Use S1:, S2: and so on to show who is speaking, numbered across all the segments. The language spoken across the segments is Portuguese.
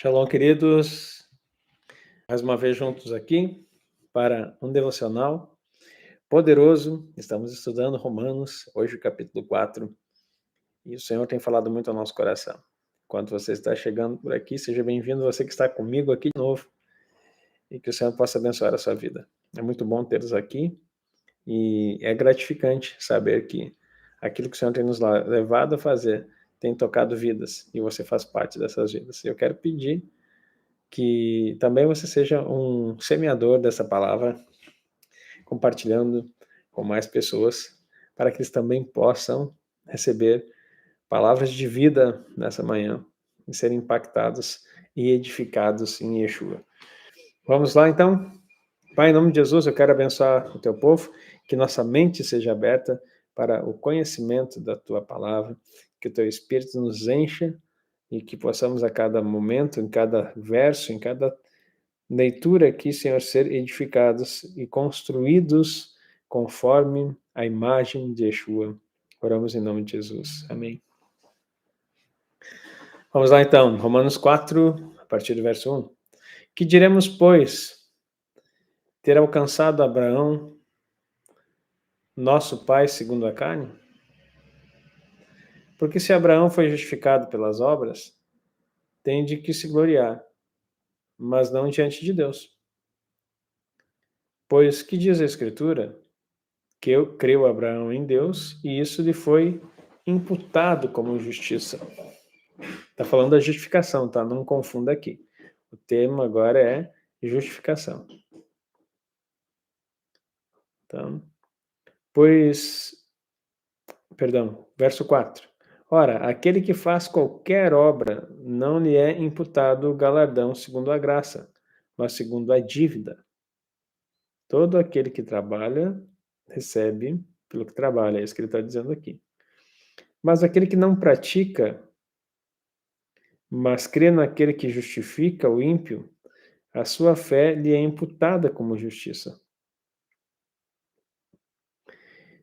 S1: Shalom, queridos. Mais uma vez juntos aqui para um devocional poderoso. Estamos estudando Romanos, hoje o capítulo 4, e o Senhor tem falado muito ao nosso coração. Enquanto você está chegando por aqui, seja bem-vindo, você que está comigo aqui de novo, e que o Senhor possa abençoar a sua vida. É muito bom tê-los aqui, e é gratificante saber que aquilo que o Senhor tem nos levado a fazer tem tocado vidas, e você faz parte dessas vidas. Eu quero pedir que também você seja um semeador dessa palavra, compartilhando com mais pessoas, para que eles também possam receber palavras de vida nessa manhã e serem impactados e edificados em Yeshua. Vamos lá, então? Pai, em nome de Jesus, eu quero abençoar o teu povo, que nossa mente seja aberta para o conhecimento da tua palavra, que o teu Espírito nos encha e que possamos a cada momento, em cada verso, em cada leitura aqui, Senhor, ser edificados e construídos conforme a imagem de Yeshua. Oramos em nome de Jesus. Amém. Vamos lá então, Romanos 4, a partir do verso 1. Que diremos, pois, ter alcançado Abraão, nosso pai segundo a carne? Porque se Abraão foi justificado pelas obras, tem de que se gloriar, mas não diante de Deus. Pois que diz a Escritura? Que eu creu Abraão em Deus e isso lhe foi imputado como justiça. Está falando da justificação, tá? Não confunda aqui. O tema agora é justificação. Então, verso 4. Ora, aquele que faz qualquer obra não lhe é imputado o galardão segundo a graça, mas segundo a dívida. Todo aquele que trabalha recebe pelo que trabalha, é isso que ele está dizendo aqui. Mas aquele que não pratica, mas crê naquele que justifica o ímpio, a sua fé lhe é imputada como justiça.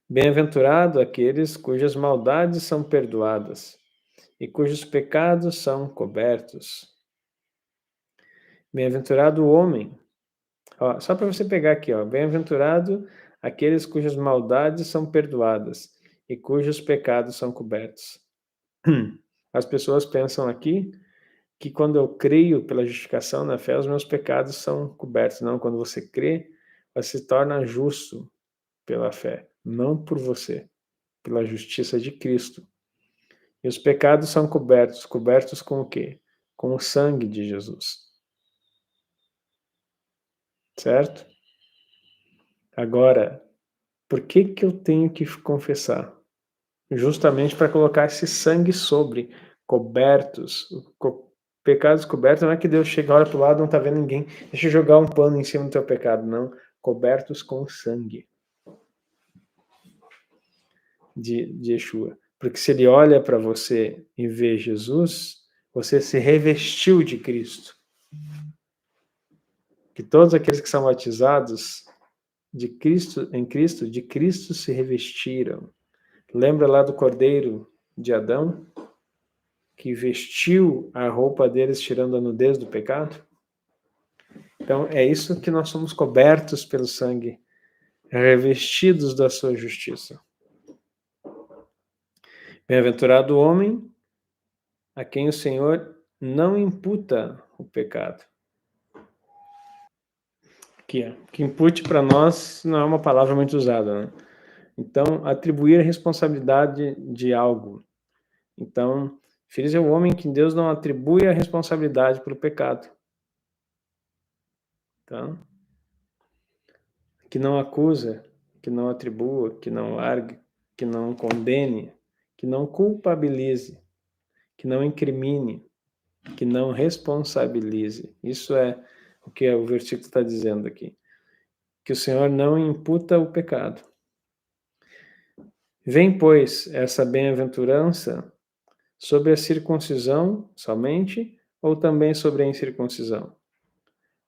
S1: Bem-aventurado aqueles cujas maldades são perdoadas e cujos pecados são cobertos. Bem-aventurado o homem. Ó, só para você pegar aqui, ó, bem-aventurado aqueles cujas maldades são perdoadas e cujos pecados são cobertos. As pessoas pensam aqui que quando eu creio pela justificação na fé, os meus pecados são cobertos. Não, quando você crê, você se torna justo pela fé, não por você, pela justiça de Cristo. E os pecados são cobertos. Cobertos com o quê? Com o sangue de Jesus. Certo? Agora, por que que eu tenho que confessar? Justamente para colocar esse sangue sobre, cobertos. Pecados cobertos não é que Deus chega, olha para o lado, não está vendo ninguém, deixa eu jogar um pano em cima do teu pecado. Não, cobertos com sangue de Yeshua. Porque se ele olha para você e vê Jesus, você se revestiu de Cristo. Que todos aqueles que são batizados de Cristo, em Cristo, de Cristo se revestiram. Lembra lá do Cordeiro de Adão, que vestiu a roupa deles, tirando a nudez do pecado? Então, é isso que nós somos cobertos pelo sangue, revestidos da sua justiça. Bem-aventurado o homem a quem o Senhor não imputa o pecado. Que impute para nós não é uma palavra muito usada, né? Então, atribuir a responsabilidade de algo. Então, feliz é o homem que Deus não atribui a responsabilidade pelo pecado. Tá? Que não acusa, que não atribua, que não largue, que não condene, que não culpabilize, que não incrimine, que não responsabilize. Isso é o que o versículo está dizendo aqui. Que o Senhor não imputa o pecado. Vem, pois, essa bem-aventurança sobre a circuncisão somente ou também sobre a incircuncisão?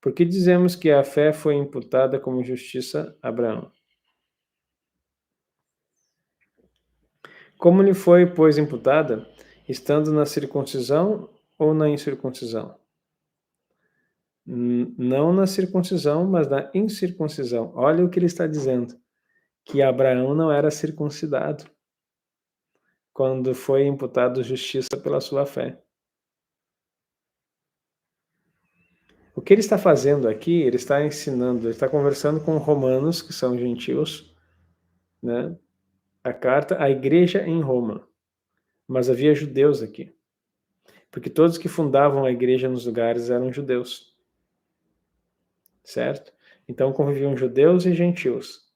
S1: Porque dizemos que a fé foi imputada como justiça a Abraão. Como lhe foi, pois, imputada, estando na circuncisão ou na incircuncisão? Não na circuncisão, mas na incircuncisão. Olha o que ele está dizendo, que Abraão não era circuncidado quando foi imputado justiça pela sua fé. O que ele está fazendo aqui, ele está ensinando, ele está conversando com romanos, que são gentios, né? A carta à igreja em Roma. Mas havia judeus aqui, porque todos que fundavam a igreja nos lugares eram judeus, certo? Então conviviam judeus e gentios.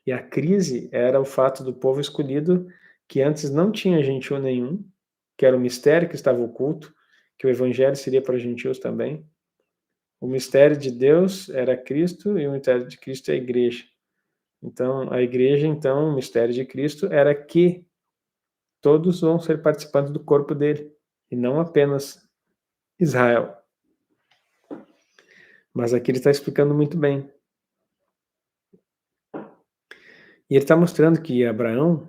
S1: E a crise era o fato do povo escolhido, que antes não tinha gentio nenhum, que era o mistério que estava oculto, que o evangelho seria para gentios também. O mistério de Deus era Cristo e o mistério de Cristo é a igreja. Então, a igreja, então, o mistério de Cristo era que todos vão ser participantes do corpo dele, e não apenas Israel. Mas aqui ele está explicando muito bem. E ele está mostrando que Abraão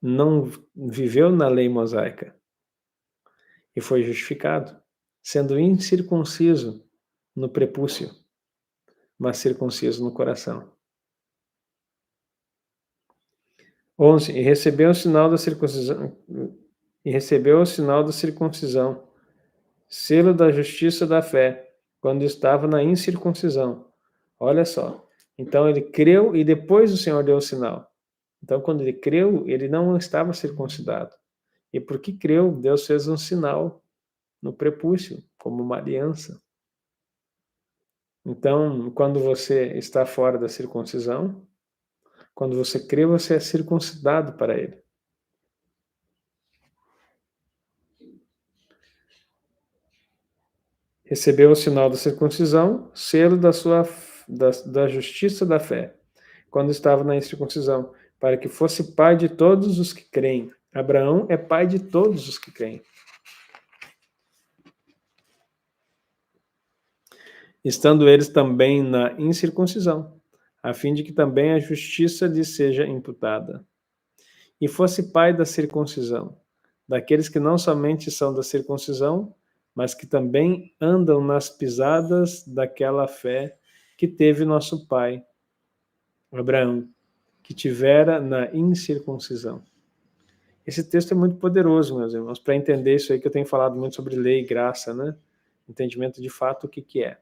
S1: não viveu na lei mosaica e foi justificado, sendo incircunciso no prepúcio, mas circunciso no coração. 11. E recebeu o sinal da circuncisão, selo da justiça da fé, quando estava na incircuncisão. Olha só. Então ele creu e depois o Senhor deu o sinal. Então quando ele creu, ele não estava circuncidado. E porque creu, Deus fez um sinal no prepúcio, como uma aliança. Então, quando você está fora da circuncisão, quando você crê, você é circuncidado para ele. Recebeu o sinal da circuncisão, selo da justiça da fé, quando estava na incircuncisão, para que fosse pai de todos os que creem. Abraão é pai de todos os que creem. Estando eles também na incircuncisão, a fim de que também a justiça lhe seja imputada. E fosse pai da circuncisão, daqueles que não somente são da circuncisão, mas que também andam nas pisadas daquela fé que teve nosso pai, Abraão, que tivera na incircuncisão. Esse texto é muito poderoso, meus irmãos, para entender isso aí que eu tenho falado muito sobre lei e graça, né? Entendimento de fato o que é.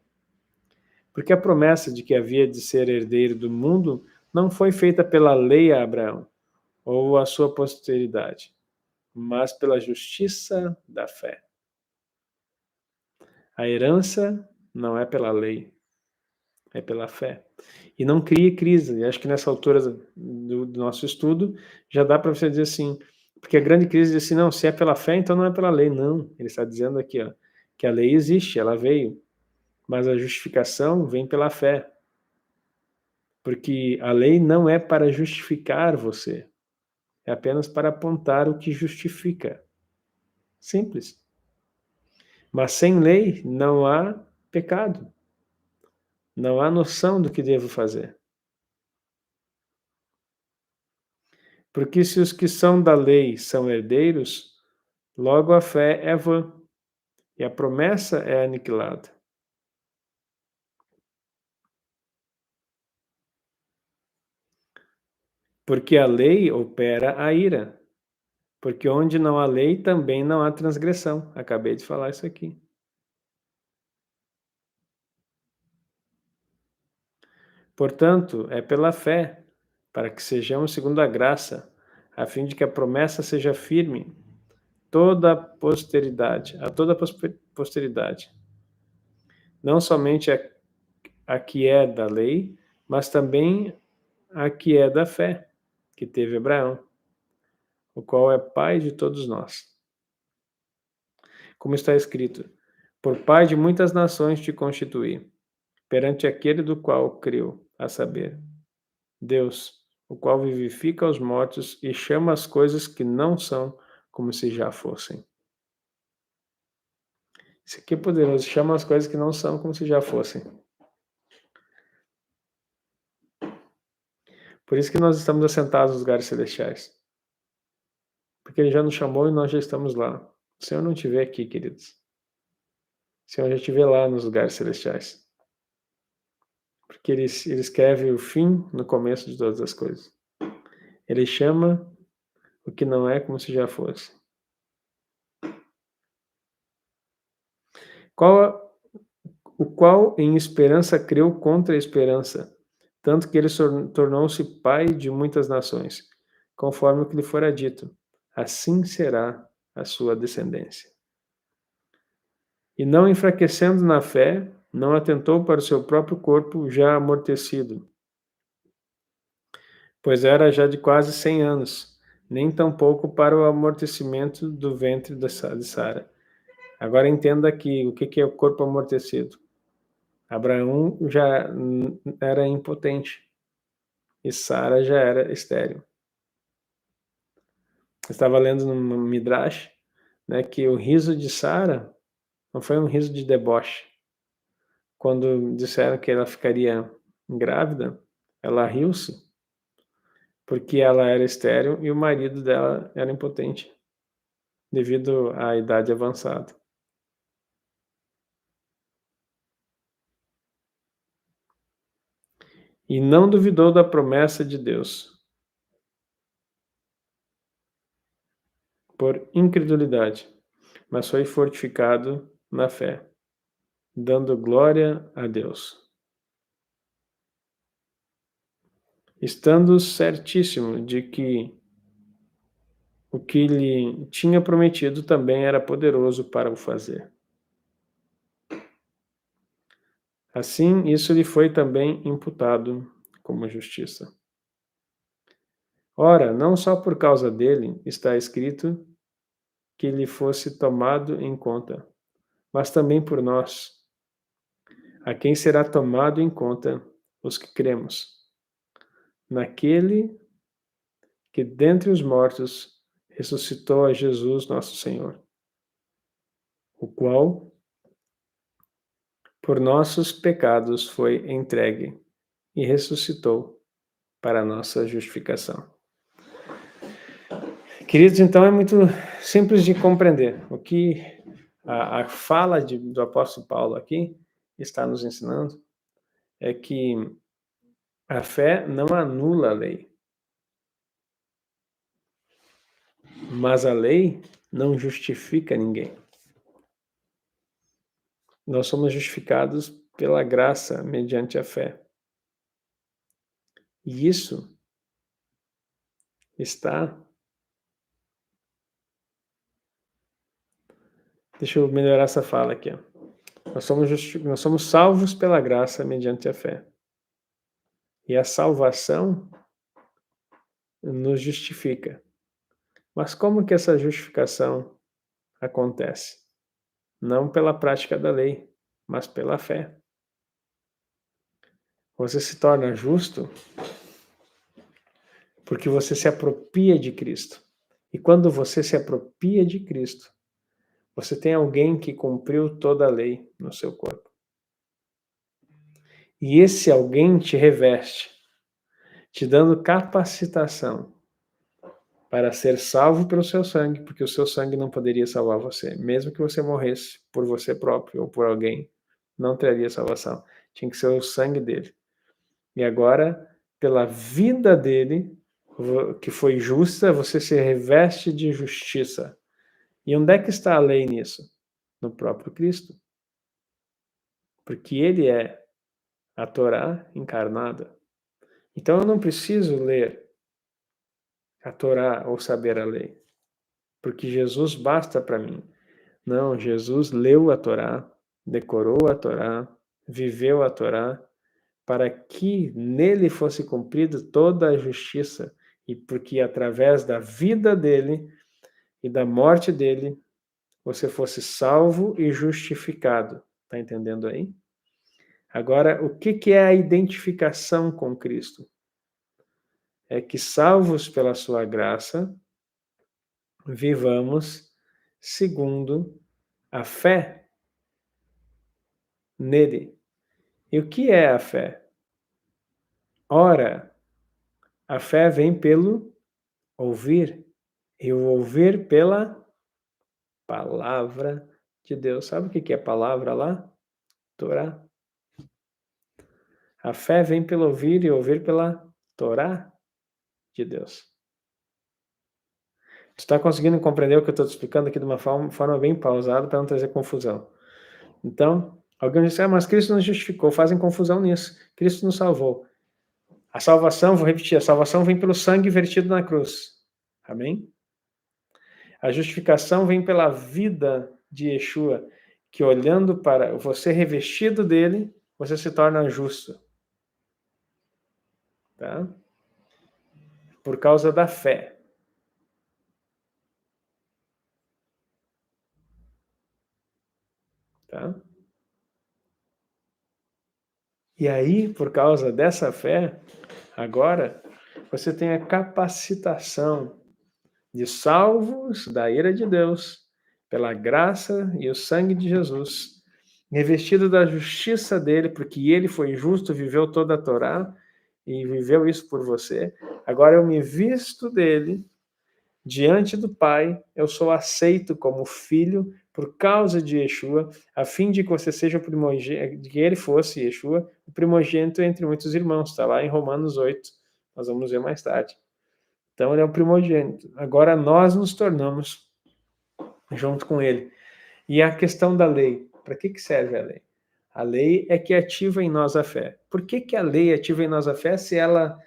S1: Porque a promessa de que havia de ser herdeiro do mundo não foi feita pela lei a Abraão, ou a sua posteridade, mas pela justiça da fé. A herança não é pela lei, é pela fé. E não crie crise. E acho que nessa altura do nosso estudo já dá para você dizer assim, porque a grande crise diz assim, não, se é pela fé, então não é pela lei. Não, ele está dizendo aqui, ó, que a lei existe, ela veio, mas a justificação vem pela fé. Porque a lei não é para justificar você, é apenas para apontar o que justifica. Simples. Mas sem lei não há pecado. Não há noção do que devo fazer. Porque se os que são da lei são herdeiros, logo a fé é vã e a promessa é aniquilada. Porque a lei opera a ira. Porque onde não há lei, também não há transgressão. Acabei de falar isso aqui. Portanto, é pela fé, para que sejamos segundo a graça, a fim de que a promessa seja firme, toda a posteridade, a toda a posteridade. Não somente a que é da lei, mas também a que é da fé, que teve Abraão, o qual é pai de todos nós. Como está escrito, por pai de muitas nações te constituí, perante aquele do qual creu, a saber, Deus, o qual vivifica os mortos e chama as coisas que não são como se já fossem. Isso aqui é poderoso, chama as coisas que não são como se já fossem. Por isso que nós estamos assentados nos lugares celestiais. Porque ele já nos chamou e nós já estamos lá. O Senhor não te vê aqui, queridos. Senhor já te vê lá nos lugares celestiais. Porque ele escreve o fim no começo de todas as coisas. Ele chama o que não é como se já fosse. O qual em esperança creu contra a esperança, tanto que ele tornou-se pai de muitas nações, conforme o que lhe fora dito. Assim será a sua descendência. E não enfraquecendo na fé, não atentou para o seu próprio corpo já amortecido, pois era já de quase 100 anos, nem tampouco para o amortecimento do ventre de Sara. Agora entenda aqui o que é o corpo amortecido. Abraão já era impotente e Sara já era estéril. Eu estava lendo no Midrash, né, que o riso de Sara não foi um riso de deboche. Quando disseram que ela ficaria grávida, ela riu-se porque ela era estéril e o marido dela era impotente devido à idade avançada. E não duvidou da promessa de Deus por incredulidade, mas foi fortificado na fé, dando glória a Deus, estando certíssimo de que o que lhe tinha prometido também era poderoso para o fazer. Assim, isso lhe foi também imputado como justiça. Ora, não só por causa dele está escrito que lhe fosse tomado em conta, mas também por nós, a quem será tomado em conta os que cremos, naquele que dentre os mortos ressuscitou a Jesus nosso Senhor, o qual por nossos pecados foi entregue e ressuscitou para a nossa justificação. Queridos, então é muito simples de compreender. O que a fala do apóstolo Paulo aqui está nos ensinando é que a fé não anula a lei, mas a lei não justifica ninguém. Nós somos justificados pela graça mediante a fé. E isso está... Deixa eu melhorar essa fala aqui. Nós somos salvos pela graça mediante a fé. E a salvação nos justifica. Mas como que essa justificação acontece? Não pela prática da lei, mas pela fé. Você se torna justo porque você se apropria de Cristo. E quando você se apropria de Cristo, você tem alguém que cumpriu toda a lei no seu corpo. E esse alguém te reveste, te dando capacitação para ser salvo pelo seu sangue, porque o seu sangue não poderia salvar você. Mesmo que você morresse por você próprio ou por alguém, não teria salvação. Tinha que ser o sangue dele. E agora, pela vida dele, que foi justa, você se reveste de justiça. E onde é que está a lei nisso? No próprio Cristo. Porque ele é a Torá encarnada. Então eu não preciso ler a Torá ou saber a lei, porque Jesus basta para mim. Não, Jesus leu a Torá, decorou a Torá, viveu a Torá, para que nele fosse cumprida toda a justiça, e porque através da vida dele e da morte dele, você fosse salvo e justificado. Está entendendo aí? Agora, o que é a identificação com Cristo? É que, salvos pela sua graça, vivamos segundo a fé nele. E o que é a fé? Ora, a fé vem pelo ouvir, e o ouvir pela palavra de Deus. Sabe o que é palavra lá? Torá. A fé vem pelo ouvir e ouvir pela Torá de Deus. Tu está conseguindo compreender o que eu estou te explicando aqui de uma forma bem pausada para não trazer confusão. Então, alguém diz, mas Cristo nos justificou, fazem confusão nisso. Cristo nos salvou. A salvação, vou repetir, a salvação vem pelo sangue vertido na cruz. Amém? A justificação vem pela vida de Yeshua, que olhando para você revestido dele, você se torna justo. Tá? Por causa da fé. Tá? E aí, por causa dessa fé, agora você tem a capacitação de salvos da ira de Deus, pela graça e o sangue de Jesus, revestido da justiça dele, porque ele foi justo, viveu toda a Torá e viveu isso por você. Agora eu me visto dele, diante do Pai, eu sou aceito como filho por causa de Yeshua, a fim de que você seja o primogênito, de que ele fosse, Yeshua, o primogênito entre muitos irmãos. Está lá em Romanos 8, nós vamos ver mais tarde. Então ele é o primogênito. Agora nós nos tornamos junto com ele. E a questão da lei, para que serve a lei? A lei é que ativa em nós a fé. Por que a lei ativa em nós a fé se ela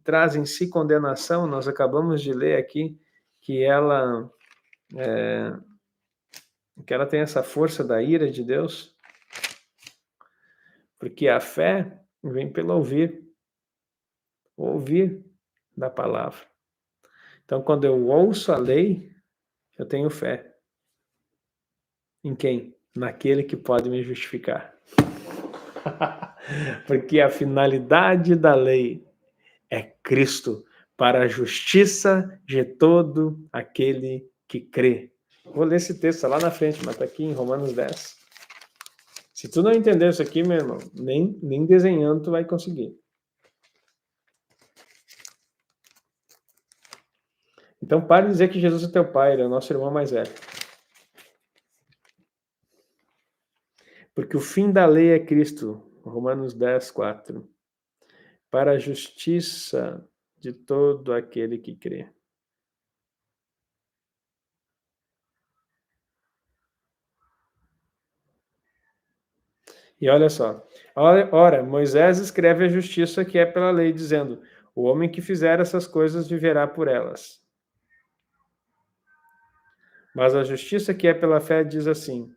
S1: traz em si condenação? Nós acabamos de ler aqui que ela tem essa força da ira de Deus, porque a fé vem pelo ouvir da palavra. Então, quando eu ouço a lei, eu tenho fé. Em quem? Naquele que pode me justificar. Porque a finalidade da lei é Cristo, para a justiça de todo aquele que crê. Vou ler esse texto lá na frente, mas está aqui em Romanos 10. Se tu não entender isso aqui, meu irmão, nem desenhando tu vai conseguir. Então pare de dizer que Jesus é teu pai, ele é o nosso irmão mais velho. Porque o fim da lei é Cristo, Romanos 10, 4. Para a justiça de todo aquele que crê. E olha só, ora, Moisés escreve a justiça que é pela lei, dizendo, o homem que fizer essas coisas viverá por elas. Mas a justiça que é pela fé diz assim,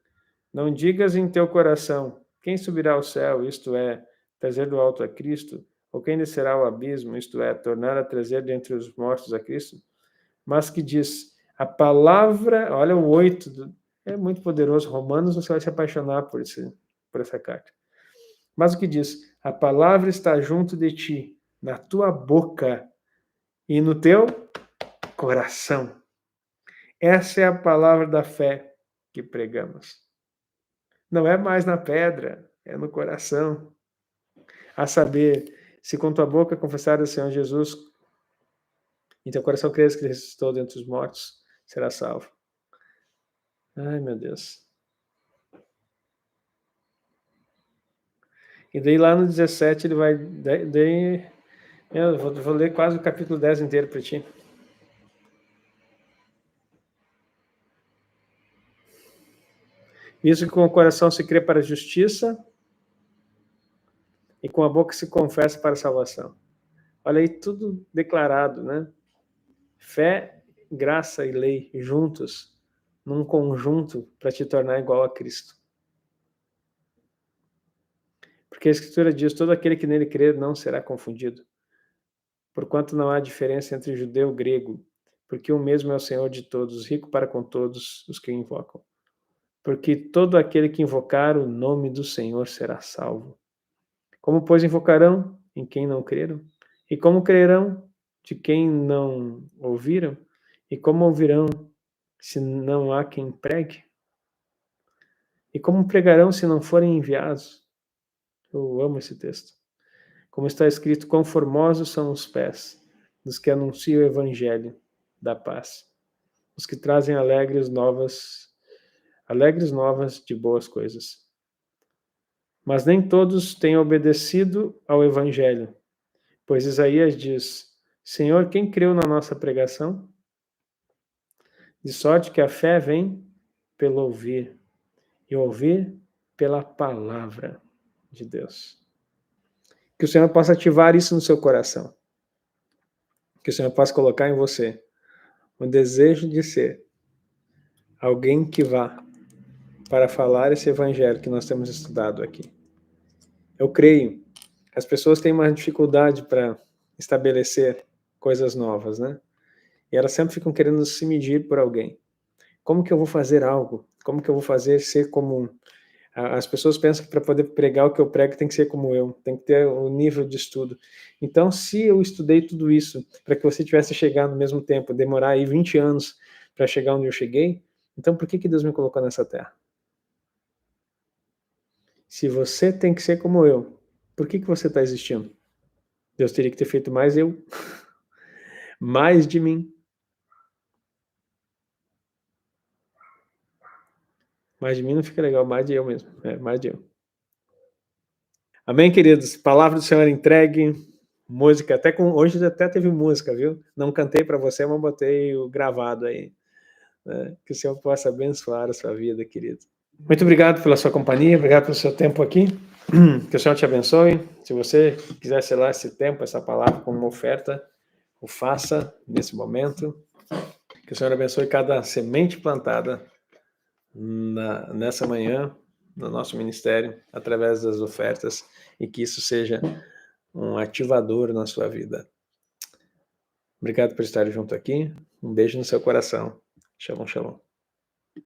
S1: não digas em teu coração, quem subirá ao céu, isto é, trazer do alto a Cristo, ou quem descerá ao abismo, isto é, tornar a trazer dentre os mortos a Cristo, mas que diz, a palavra, olha o 8, é muito poderoso, Romanos, você vai se apaixonar por essa carta. Mas o que diz? A palavra está junto de ti, na tua boca e no teu coração. Essa é a palavra da fé que pregamos. Não é mais na pedra, é no coração. A saber, se com tua boca confessar o Senhor Jesus, e teu coração crês que ele ressuscitou dentre os mortos, será salvo. Ai, meu Deus. E daí lá no 17 ele vai... eu vou ler quase o capítulo 10 inteiro para ti. Isso que com o coração se crê para a justiça e com a boca se confessa para a salvação. Olha aí, tudo declarado, né? Fé, graça e lei juntos, num conjunto para te tornar igual a Cristo. Porque a Escritura diz, todo aquele que nele crê não será confundido. Porquanto não há diferença entre judeu e grego, porque o mesmo é o Senhor de todos, rico para com todos os que o invocam. Porque todo aquele que invocar o nome do Senhor será salvo. Como, pois, invocarão em quem não creram? E como crerão de quem não ouviram? E como ouvirão se não há quem pregue? E como pregarão se não forem enviados? Eu amo esse texto. Como está escrito, quão formosos são os pés dos que anunciam o evangelho da paz, os que trazem alegres novas alegres novas de boas coisas. Mas nem todos têm obedecido ao Evangelho, pois Isaías diz: Senhor, quem creu na nossa pregação? De sorte que a fé vem pelo ouvir, e ouvir pela palavra de Deus. Que o Senhor possa ativar isso no seu coração. Que o Senhor possa colocar em você o desejo de ser alguém que vá para falar esse evangelho que nós temos estudado aqui. Eu creio que as pessoas têm uma dificuldade para estabelecer coisas novas, né? E elas sempre ficam querendo se medir por alguém. Como que eu vou fazer algo? Como que eu vou fazer ser comum? As pessoas pensam que para poder pregar o que eu prego tem que ser como eu, tem que ter o nível de estudo. Então, se eu estudei tudo isso para que você tivesse chegado no mesmo tempo, demorar aí 20 anos para chegar onde eu cheguei, então por que Deus me colocou nessa terra? Se você tem que ser como eu, por que você está existindo? Deus teria que ter feito mais eu, mais de mim. Mais de mim não fica legal, mais de eu mesmo, mais de eu. Amém, queridos? Palavra do Senhor entregue, música, hoje até teve música, viu? Não cantei para você, mas botei o gravado aí. Né? Que o Senhor possa abençoar a sua vida, querido. Muito obrigado pela sua companhia, obrigado pelo seu tempo aqui. Que o Senhor te abençoe. Se você quiser selar esse tempo, essa palavra como uma oferta, o faça nesse momento. Que o Senhor abençoe cada semente plantada nessa manhã, no nosso ministério, através das ofertas, e que isso seja um ativador na sua vida. Obrigado por estar junto aqui. Um beijo no seu coração. Shalom, shalom.